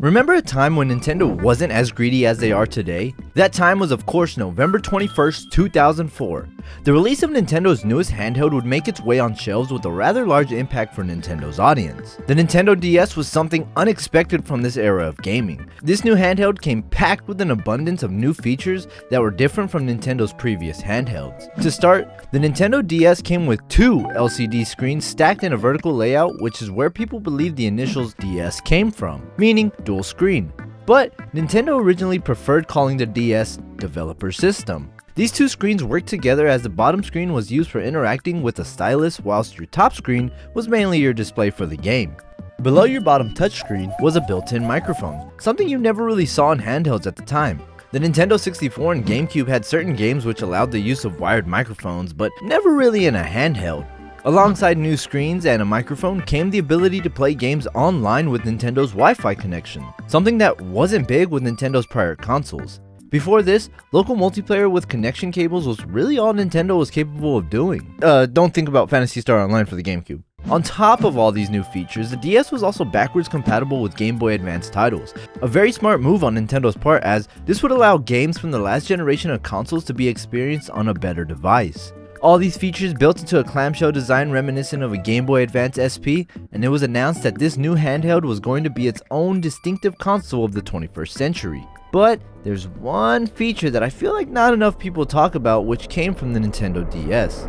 Remember a time when Nintendo wasn't as greedy as they are today? That time was of course November 21st, 2004. The release of Nintendo's newest handheld would make its way on shelves with a rather large impact for Nintendo's audience. The Nintendo DS was something unexpected from this era of gaming. This new handheld came packed with an abundance of new features that were different from Nintendo's previous handhelds. To start, the Nintendo DS came with two LCD screens stacked in a vertical layout, which is where people believe the initials DS came from, meaning dual screen. But Nintendo originally preferred calling the DS Developer System. These two screens worked together as the bottom screen was used for interacting with a stylus, whilst your top screen was mainly your display for the game. Below your bottom touchscreen was a built-in microphone, something you never really saw in handhelds at the time. The Nintendo 64 and GameCube had certain games which allowed the use of wired microphones, but never really in a handheld. Alongside new screens and a microphone came the ability to play games online with Nintendo's Wi-Fi connection, something that wasn't big with Nintendo's prior consoles. Before this, local multiplayer with connection cables was really all Nintendo was capable of doing. Don't think about Phantasy Star Online for the GameCube. On top of all these new features, the DS was also backwards compatible with Game Boy Advance titles. A very smart move on Nintendo's part, as this would allow games from the last generation of consoles to be experienced on a better device. All these features built into a clamshell design reminiscent of a Game Boy Advance SP, and it was announced that this new handheld was going to be its own distinctive console of the 21st century. But there's one feature that I feel like not enough people talk about, which came from the Nintendo DS.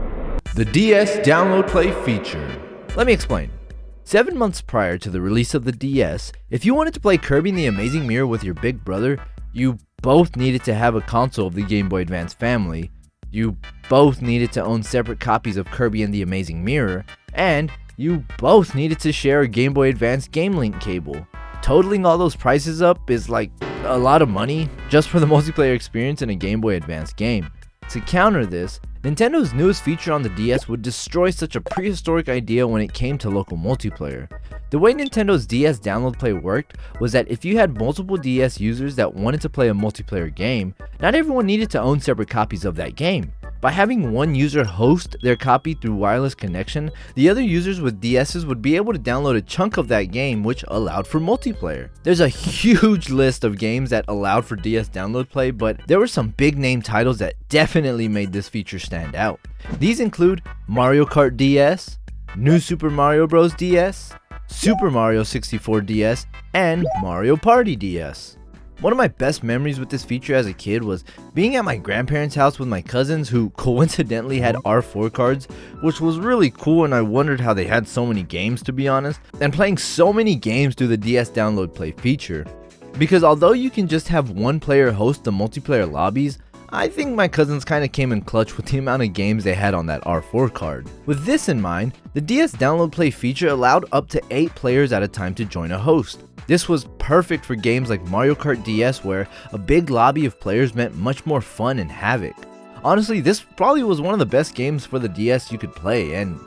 The DS Download Play feature. Let me explain. 7 months prior to the release of the DS, if you wanted to play Kirby and the Amazing Mirror with your big brother, you both needed to have a console of the Game Boy Advance family, you both needed to own separate copies of Kirby and the Amazing Mirror, and you both needed to share a Game Boy Advance Game Link cable. Totaling all those prices up is like a lot of money just for the multiplayer experience in a Game Boy Advance game. To counter this, Nintendo's newest feature on the DS would destroy such a prehistoric idea when it came to local multiplayer. The way Nintendo's DS Download Play worked was that if you had multiple DS users that wanted to play a multiplayer game, not everyone needed to own separate copies of that game. By having one user host their copy through wireless connection, the other users with DSs would be able to download a chunk of that game, which allowed for multiplayer. There's a huge list of games that allowed for DS Download Play, but there were some big name titles that definitely made this feature stand out. These include Mario Kart DS, New Super Mario Bros. DS, Super Mario 64 DS, and Mario Party DS. One of my best memories with this feature as a kid was being at my grandparents' house with my cousins, who coincidentally had R4 cards, which was really cool, and I wondered how they had so many games, to be honest, and playing so many games through the DS Download Play feature. Because although you can just have one player host the multiplayer lobbies, I think my cousins kinda came in clutch with the amount of games they had on that R4 card. With this in mind, the DS Download Play feature allowed up to 8 players at a time to join a host. This was perfect for games like Mario Kart DS, where a big lobby of players meant much more fun and havoc. Honestly, this probably was one of the best games for the DS you could play, and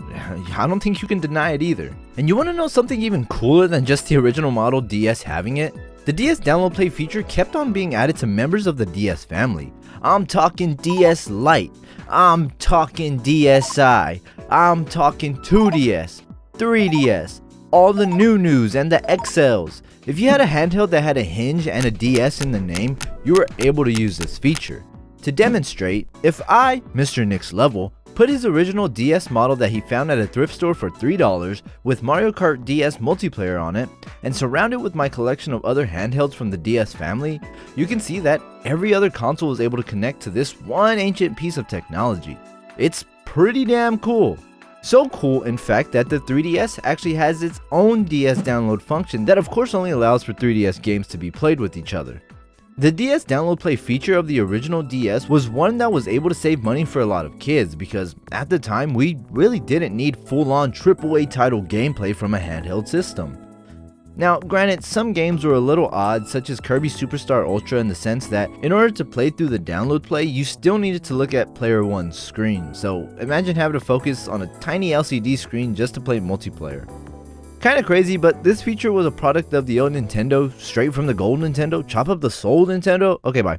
I don't think you can deny it either. And you wanna know something even cooler than just the original model DS having it? The DS Download Play feature kept on being added to members of the DS family. I'm talking DS Lite, I'm talking DSi, I'm talking 2DS, 3DS, all the news and the XLs. If you had a handheld that had a hinge and a DS in the name, you were able to use this feature. To demonstrate, if I, Mr. Nick's Level, put his original DS model that he found at a thrift store for $3 with Mario Kart DS multiplayer on it, and surround it with my collection of other handhelds from the DS family, you can see that every other console was able to connect to this one ancient piece of technology. It's pretty damn cool. So cool, in fact, that the 3DS actually has its own DS download function that of course only allows for 3DS games to be played with each other. The DS Download Play feature of the original DS was one that was able to save money for a lot of kids, because at the time we really didn't need full-on AAA title gameplay from a handheld system. Now, granted, some games were a little odd, such as Kirby Superstar Ultra, in the sense that in order to play through the download play, you still needed to look at player 1's screen, so imagine having to focus on a tiny LCD screen just to play multiplayer. Kinda crazy, but this feature was a product of the old Nintendo, straight from the gold Nintendo, chop up the soul Nintendo. Okay, bye.